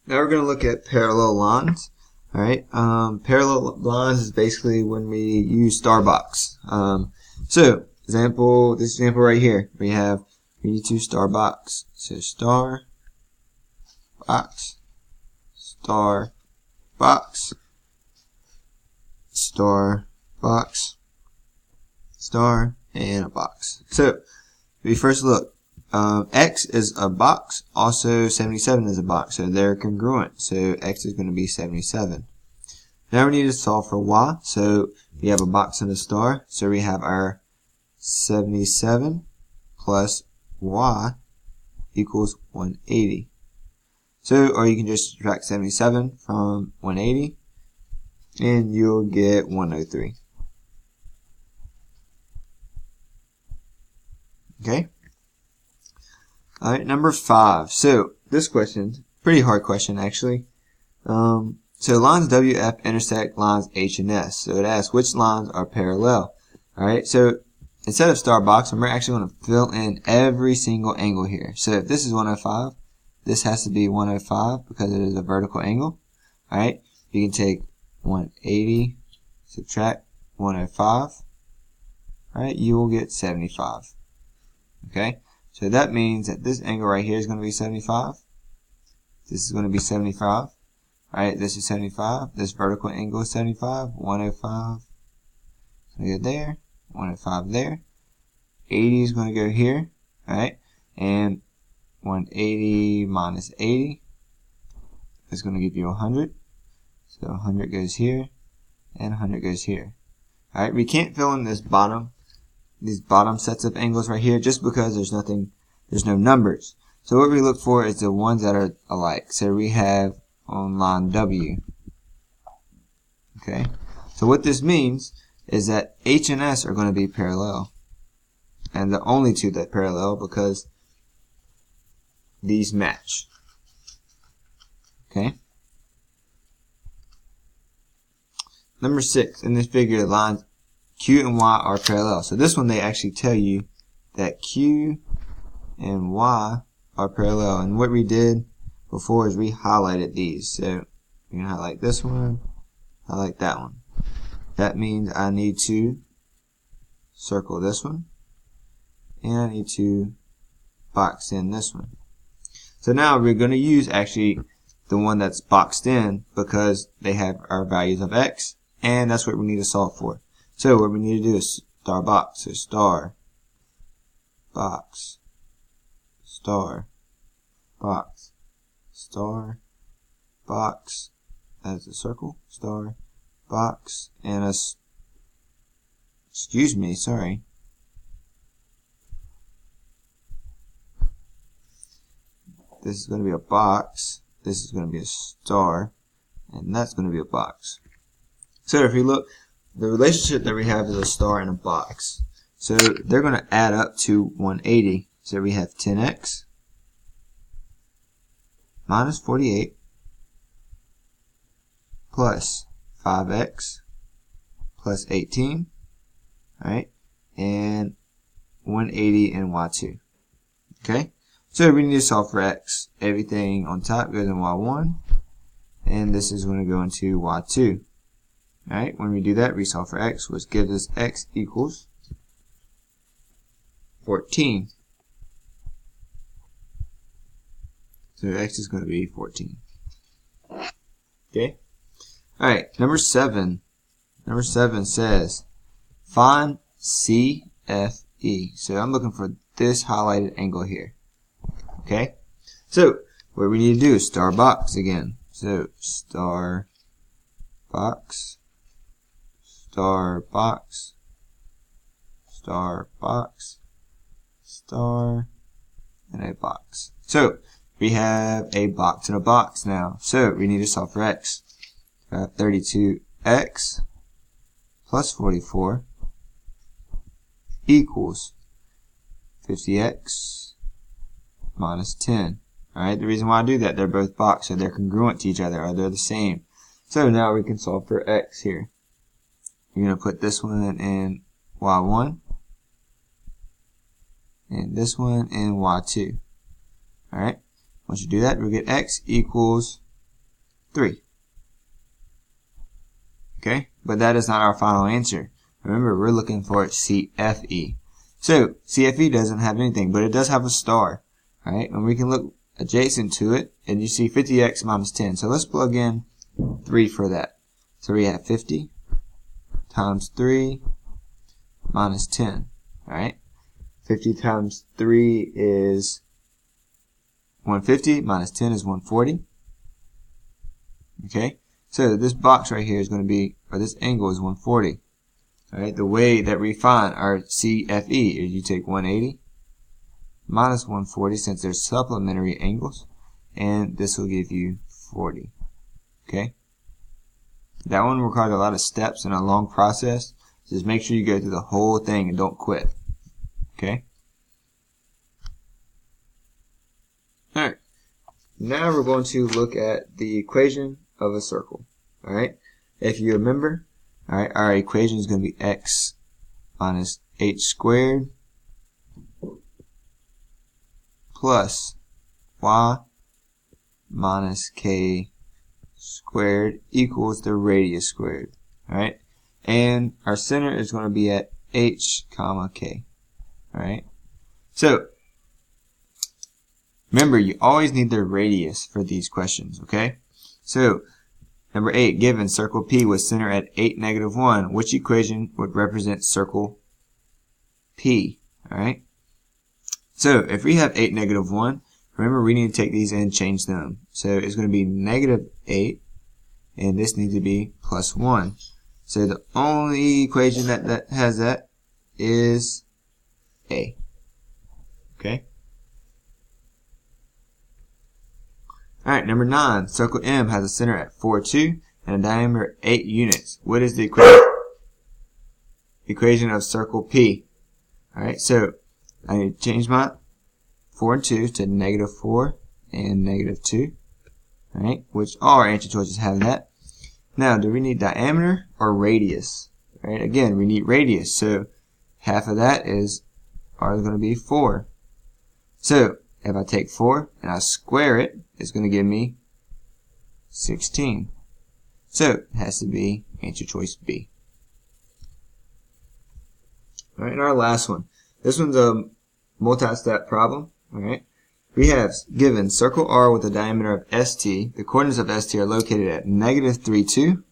Now we're going to look at parallel lines. All right. Parallel lines is basically when we use star box. So this example right here, we have 2 star box. So star box, star box, star box, star, and a box. So we first look. X is a box, also 77 is a box, so they're congruent. So X is going to be 77. Now we need to solve for Y. So we have a box and a star, so we have our 77 plus Y equals 180. So, or you can just subtract 77 from 180, and you'll get 103. Okay? Alright, number 5. So, this question, pretty hard question actually. So lines WF intersect lines H and S. So it asks which lines are parallel. Alright, so instead of star box, we're actually going to fill in every single angle here. So if this is 105, this has to be 105 because it is a vertical angle. Alright, you can take 180, subtract 105. Alright, you will get 75. Okay? So that means that this angle right here is going to be 75. This is going to be 75. Alright, this is 75. This vertical angle is 75. 105. So go there. 105 there. 80 is going to go here. Alright. And 180 minus 80 is going to give you 100. So 100 goes here. And 100 goes here. Alright, we can't fill in these bottom sets of angles right here just because there's no numbers. So what we look for is the ones that are alike. So we have on line W. Okay. So what this means is that H and S are going to be parallel. And the only two that parallel because these match. Okay. Number 6. In this figure, the lines Q and Y are parallel. So this one they actually tell you that Q and Y are parallel. And what we did before is we highlighted these. So you're going to highlight this one, highlight that one. That means I need to circle this one, and I need to box in this one. So now we're going to use actually the one that's boxed in because they have our values of X, and that's what we need to solve for. So what we need to do is star box. So star box, star box, star box as a circle, star box, and a sorry. This is going to be a box, this is going to be a star, and that's going to be a box. So if you look, the relationship that we have is a star and a box. So they're going to add up to 180. So we have 10x minus 48 plus 5x plus 18, alright, and 180 and y2. Okay, so we need to solve for x. Everything on top goes in y1, and this is going to go into y2. Alright, when we do that, we solve for x, which gives us x equals 14. So x is going to be 14. Okay? Alright, number 7. Number 7 says, find CFE. So I'm looking for this highlighted angle here. Okay? So, what we need to do is star box again. So, star box, star box, star box, star, and a box. So, we have a box and a box now. So, we need to solve for x. 32x plus 44 equals 50x minus 10. Alright, the reason why I do that, they're both boxed, so they're congruent to each other, or they're the same. So now we can solve for x here. You're going to put this one in y1, and this one in y2. Alright, once you do that, we'll get x equals 3. Okay, but that is not our final answer. Remember, we're looking for CFE. So, CFE doesn't have anything, but it does have a star. Alright, and we can look adjacent to it, and you see 50x minus 10. So let's plug in 3 for that. So we have 50 times 3 minus 10. Alright, 50 times 3 is 150, minus 10 is 140. Okay, so this box right here is going to be, or this angle is 140. Alright, the way that we find our CFE is you take 180 minus 140, since there's supplementary angles, and this will give you 40. Okay, that one requires a lot of steps and a long process. Just make sure you go through the whole thing and don't quit. Okay. Alright, now we're going to look at the equation of a circle. Alright, if you remember, alright, our equation is going to be x minus h squared plus y minus k squared equals the radius squared. Alright, and our center is going to be at h comma k. Alright, so remember, you always need the radius for these questions. Okay, so number 8, given circle P with center at 8, negative 1, which equation would represent circle P? Alright, so if we have 8, negative 1, remember we need to take these and change them. So it's going to be negative 8, and this needs to be plus 1. So the only equation that has that is A. Okay. Alright, number 9. Circle M has a center at 4, 2 and a diameter of 8 units. What is the equation of circle P? Alright, so I need to change my 4 and 2 to negative 4 and negative 2. Alright, which all our answer choices have that. Now, do we need diameter or radius? Alright, again, we need radius. So half of that is going to be 4. So if I take 4 and I square it, it's going to give me 16. So it has to be answer choice B. Alright, and our last one. This one's a multi-step problem. Alright, we have given circle R with a diameter of ST. The coordinates of ST are located at negative 3, 2.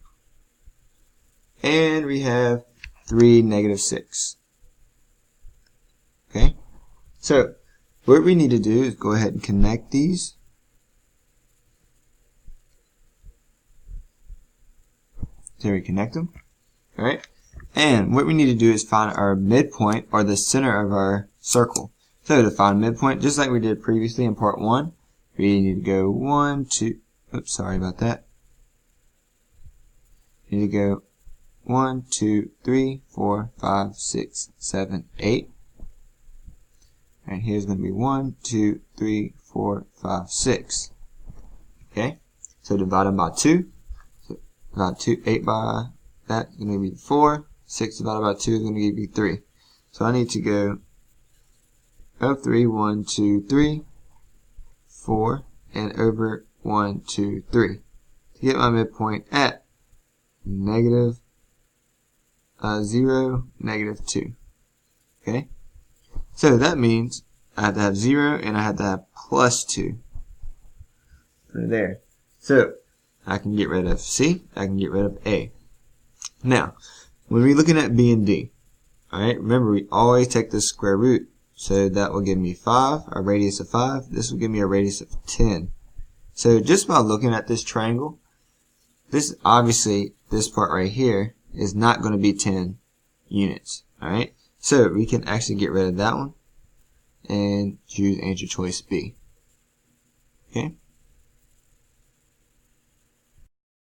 And we have 3, negative 6. Okay, so what we need to do is go ahead and connect these. So we connect them. Alright, and what we need to do is find our midpoint, or the center of our circle. So to find midpoint, just like we did previously in part 1, we need to go 1, 2, oops, sorry about that. We need to go 1, 2, 3, 4, 5, 6, 7, 8. And here's going to be 1, 2, 3, 4, 5, 6. Okay, so divided by 2. So divide 2, 8 by that is going to be 4. 6 divided by 2 is going to give you 3. So I need to go 3, 1, 2, 3, 4, and over 1, 2, 3 to get my midpoint at negative 0, negative 2. Okay, so that means I have to have 0 and I have to have plus 2 right there. So I can get rid of C, I can get rid of A. Now, when we're looking at B and D, alright, remember we always take the square root. So that will give me 5, a radius of 5. This will give me a radius of 10. So just by looking at this triangle, this obviously, this part right here is not going to be 10 units. Alright, so we can actually get rid of that one and choose answer choice B. Okay.